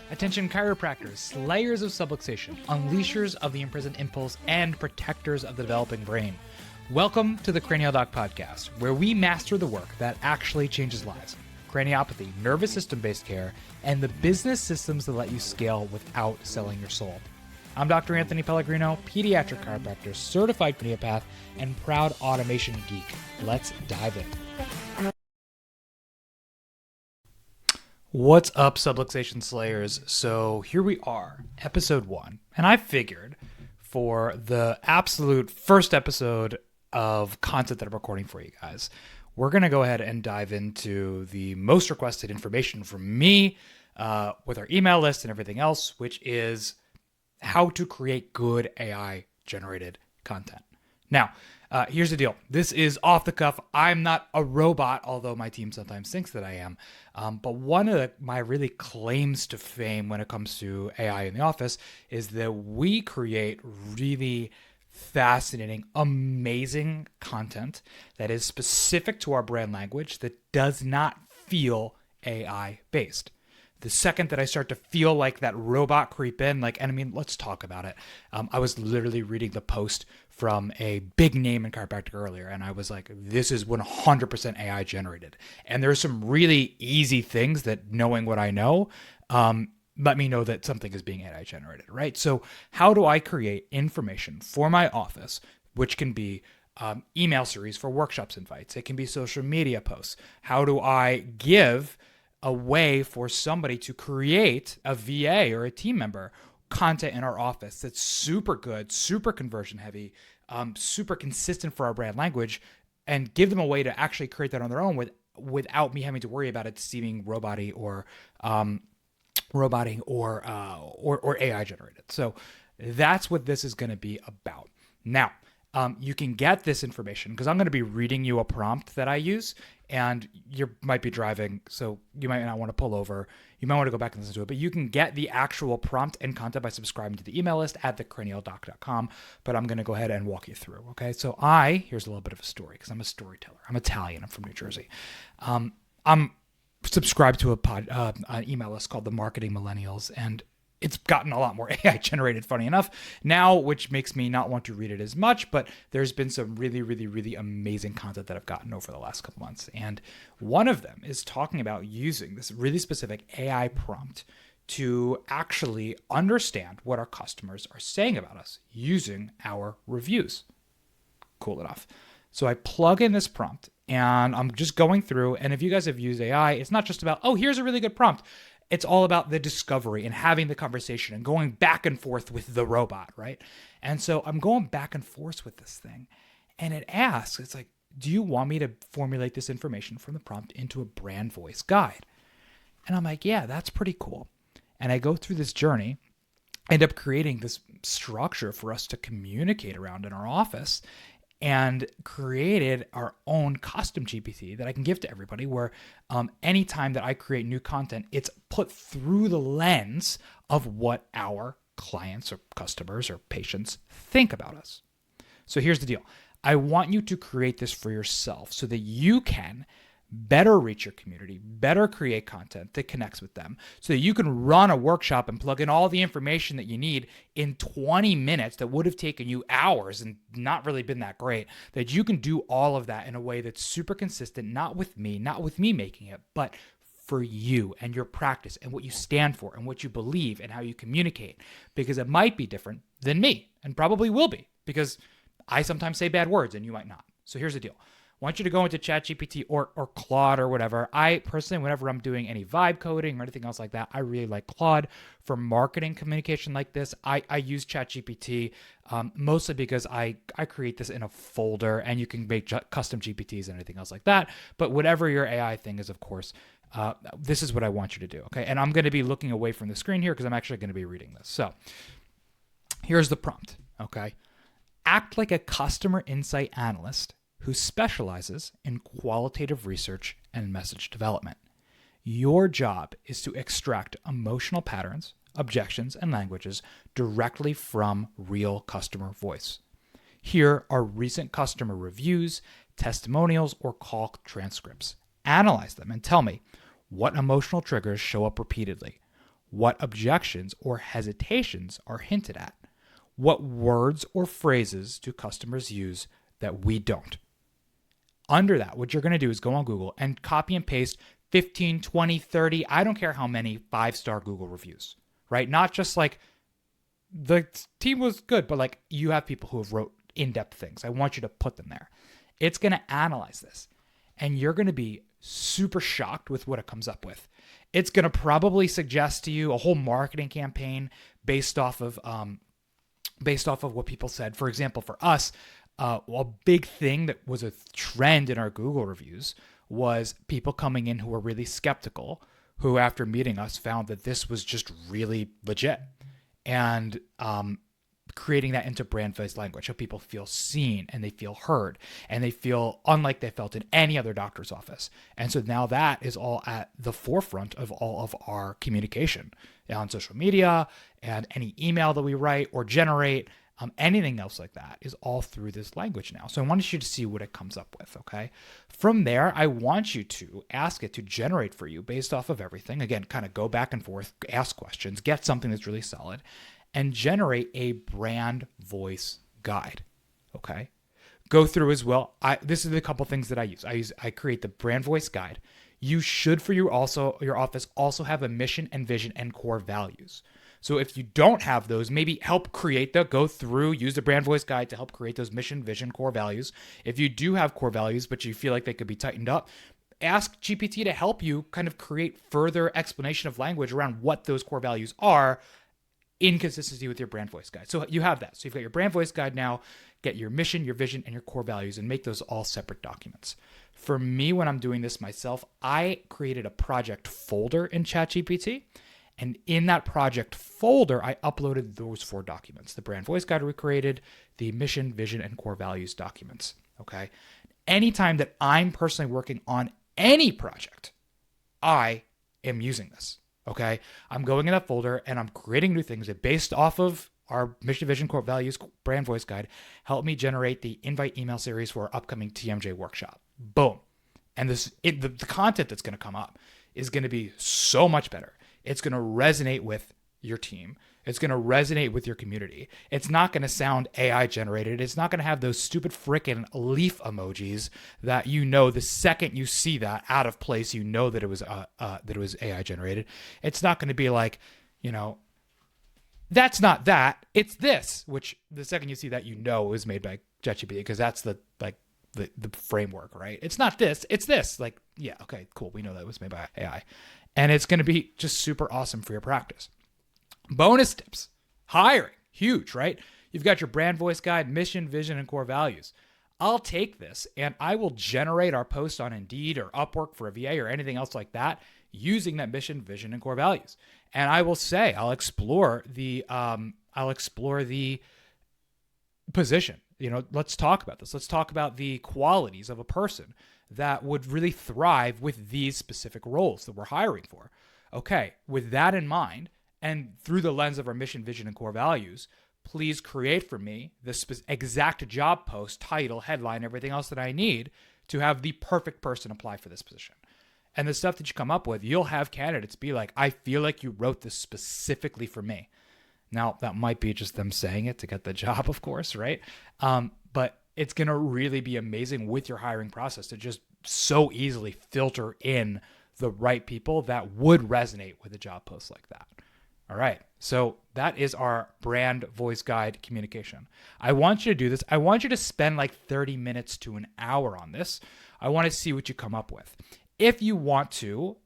Attention chiropractors, slayers of subluxation, unleashers of the imprisoned impulse, and protectors of the developing brain. Welcome to the Cranial Doc Podcast, where we master the work that actually changes lives. Craniopathy, nervous system-based care, and the business systems that let you scale without selling your soul. I'm Dr. Anthony Pellegrino, pediatric chiropractor, certified craniopath, and proud automation geek. Let's dive in. What's up, subluxation slayers? So here we are, episode 1. And I figured for the absolute first episode of content that I'm recording for you guys, we're going to go ahead and dive into the most requested information from me with our email list and everything else, which is how to create good AI-generated content. Now, here's the deal. This is off the cuff. I'm not a robot, although my team sometimes thinks that I am. But one of my really claims to fame when it comes to AI in the office is that we create really fascinating, amazing content that is specific to our brand language that does not feel AI-based. The second that I start to feel like that robot creep in, let's talk about it. I was literally reading the post from a big name in chiropractic earlier, and I was like, this is 100% AI generated. And there's some really easy things that, knowing what I know, let me know that something is being AI generated, right? So how do I create information for my office, which can be email series for workshops invites? It can be social media posts. How do I give a way for somebody to create a VA or a team member content in our office that's super good, super conversion heavy, super consistent for our brand language, and give them a way to actually create that on their own without me having to worry about it seeming roboty or AI generated. So that's what this is going to be about. Now, you can get this information because I'm going to be reading you a prompt that I use, and you might be driving, so you might not want to pull over. You might want to go back and listen to it, but you can get the actual prompt and content by subscribing to the email list at thecranialdoc.com, but I'm going to go ahead and walk you through, okay? So here's a little bit of a story because I'm a storyteller. I'm Italian. I'm from New Jersey. I'm subscribed to an email list called the Marketing Millennials, and it's gotten a lot more AI generated, funny enough, now, which makes me not want to read it as much, but there's been some really, really, really amazing content that I've gotten over the last couple months. And one of them is talking about using this really specific AI prompt to actually understand what our customers are saying about us using our reviews. Cool enough. So I plug in this prompt and I'm just going through, and if you guys have used AI, it's not just about, oh, here's a really good prompt. It's all about the discovery and having the conversation and going back and forth with the robot, right? And so I'm going back and forth with this thing, and it asks, it's like, do you want me to formulate this information from the prompt into a brand voice guide? And I'm like, yeah, that's pretty cool. And I go through this journey, end up creating this structure for us to communicate around in our office, and created our own custom GPT that I can give to everybody where anytime that I create new content, it's put through the lens of what our clients or customers or patients think about us. So here's the deal. I want you to create this for yourself so that you can better reach your community, better create content that connects with them so that you can run a workshop and plug in all the information that you need in 20 minutes that would have taken you hours and not really been that great, that you can do all of that in a way that's super consistent, not with me making it, but for you and your practice and what you stand for and what you believe and how you communicate, because it might be different than me and probably will be because I sometimes say bad words and you might not. So here's the deal. I want you to go into ChatGPT or Claude or whatever. I personally, whenever I'm doing any vibe coding or anything else like that, I really like Claude. For marketing communication like this, I use ChatGPT mostly because I create this in a folder and you can make custom GPTs and anything else like that. But whatever your AI thing is, of course, this is what I want you to do, okay? And I'm going to be looking away from the screen here because I'm actually going to be reading this. So here's the prompt, okay? Act like a customer insight analyst who specializes in qualitative research and message development. Your job is to extract emotional patterns, objections, and languages directly from real customer voice. Here are recent customer reviews, testimonials, or call transcripts. Analyze them and tell me what emotional triggers show up repeatedly. what objections or hesitations are hinted at. What words or phrases do customers use that we don't? Under that, what you're going to do is go on Google and copy and paste 15, 20, 30, I don't care how many 5-star Google reviews, right? Not just like the team was good, but like you have people who have wrote in-depth things. I want you to put them there. It's going to analyze this, and you're going to be super shocked with what it comes up with. It's going to probably suggest to you a whole marketing campaign based off of what people said. For example, for us, a big thing that was a trend in our Google reviews was people coming in who were really skeptical, who after meeting us found that this was just really legit, and creating that into brand voice language, so people feel seen and they feel heard and they feel unlike they felt in any other doctor's office. And so now that is all at the forefront of all of our communication on social media, and any email that we write or generate, anything else like that is all through this language now. So I want you to see what it comes up with, okay? From there, I want you to ask it to generate for you based off of everything. Again, kind of go back and forth, ask questions, get something that's really solid, and generate a brand voice guide, okay? Go through as well. This is a couple things that I use. I create the brand voice guide. You should, for your office, also have a mission and vision and core values. So if you don't have those, maybe help create go through, use the brand voice guide to help create those mission, vision, core values. If you do have core values, but you feel like they could be tightened up, ask GPT to help you kind of create further explanation of language around what those core values are in consistency with your brand voice guide. So you have that. So you've got your brand voice guide now, get your mission, your vision, and your core values, and make those all separate documents. For me, when I'm doing this myself, I created a project folder in ChatGPT. And in that project folder, I uploaded those 4 documents: the brand voice guide we created, the mission, vision, and core values documents, okay? Anytime that I'm personally working on any project, I am using this, okay? I'm going in that folder and I'm creating new things that, based off of our mission, vision, core values, brand voice guide, help me generate the invite email series for our upcoming TMJ workshop. Boom. And the content that's going to come up is going to be so much better. It's going to resonate with your team. It's going to resonate with your community. It's not going to sound AI generated. It's not going to have those stupid frickin' leaf emojis that the second you see that out of place, that it was AI generated. It's not going to be like, that's not that. It's this, which the second you see that, it was made by ChatGPT, because that's the framework, right? It's not this. It's this. Like, yeah, okay, cool. We know that it was made by AI. And it's going to be just super awesome for your practice. Bonus tips. Hiring. Huge, right? You've got your brand voice guide, mission, vision, and core values. I'll take this and I will generate our post on Indeed or Upwork for a VA or anything else like that using that mission, vision, and core values. And I will say, I'll explore the position. Let's talk about this. Let's talk about the qualities of a person that would really thrive with these specific roles that we're hiring for. Okay, with that in mind, and through the lens of our mission, vision, and core values, please create for me the exact job post, title, headline, everything else that I need to have the perfect person apply for this position. And the stuff that you come up with, you'll have candidates be like, I feel like you wrote this specifically for me. Now, that might be just them saying it to get the job, of course, right? But it's going to really be amazing with your hiring process to just so easily filter in the right people that would resonate with a job post like that. All right. So that is our brand voice guide communication. I want you to do this. I want you to spend like 30 minutes to an hour on this. I want to see what you come up with. If you want to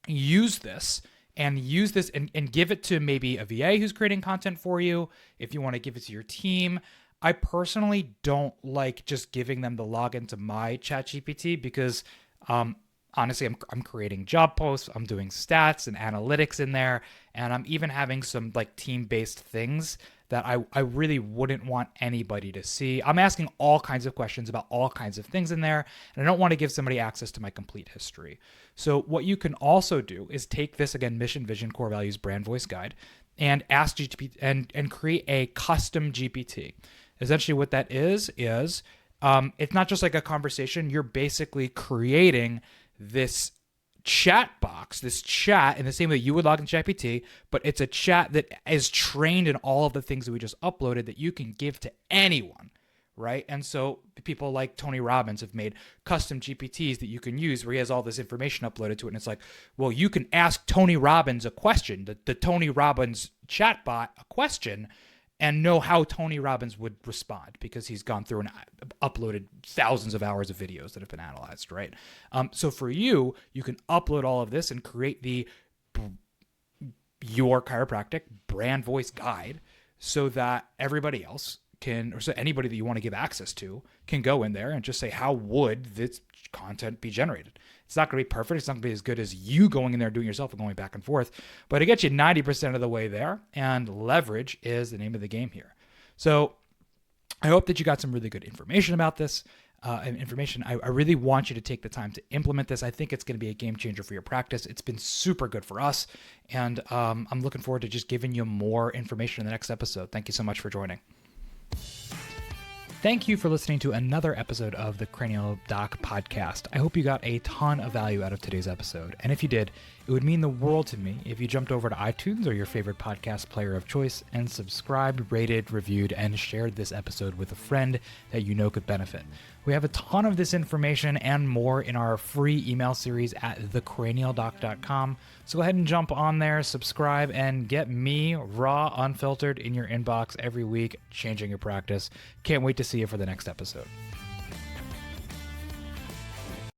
use this and give it to maybe a VA who's creating content for you, if you want to give it to your team, I personally don't like just giving them the login to my ChatGPT because honestly, I'm creating job posts, I'm doing stats and analytics in there, and I'm even having some like team-based things that I really wouldn't want anybody to see. I'm asking all kinds of questions about all kinds of things in there, and I don't want to give somebody access to my complete history. So what you can also do is take this, again, mission, vision, core values, brand voice guide, and ask GPT and create a custom GPT. Essentially what that is it's not just like a conversation. You're basically creating this chat box, this chat in the same way you would log into ChatGPT, but it's a chat that is trained in all of the things that we just uploaded that you can give to anyone, right? And so people like Tony Robbins have made custom GPTs that you can use where he has all this information uploaded to it. And it's like, well, you can ask Tony Robbins a question, the Tony Robbins chatbot a question, and know how Tony Robbins would respond because he's gone through and uploaded thousands of hours of videos that have been analyzed, right? So for you, you can upload all of this and create your chiropractic brand voice guide so that everybody else can, or so anybody that you want to give access to can go in there and just say, how would this content be generated? It's not going to be perfect. It's not going to be as good as you going in there doing yourself and going back and forth, but it gets you 90% of the way there, and leverage is the name of the game here. So I hope that you got some really good information about this. I really want you to take the time to implement this. I think it's going to be a game changer for your practice. It's been super good for us, and I'm looking forward to just giving you more information in the next episode. Thank you so much for joining. Thank you for listening to another episode of the Cranial Doc podcast. I hope you got a ton of value out of today's episode. And if you did, it would mean the world to me if you jumped over to iTunes or your favorite podcast player of choice and subscribed, rated, reviewed, and shared this episode with a friend that you know could benefit. We have a ton of this information and more in our free email series at thecranialdoc.com. So go ahead and jump on there, subscribe, and get me raw, unfiltered in your inbox every week, changing your practice. Can't wait to see you for the next episode.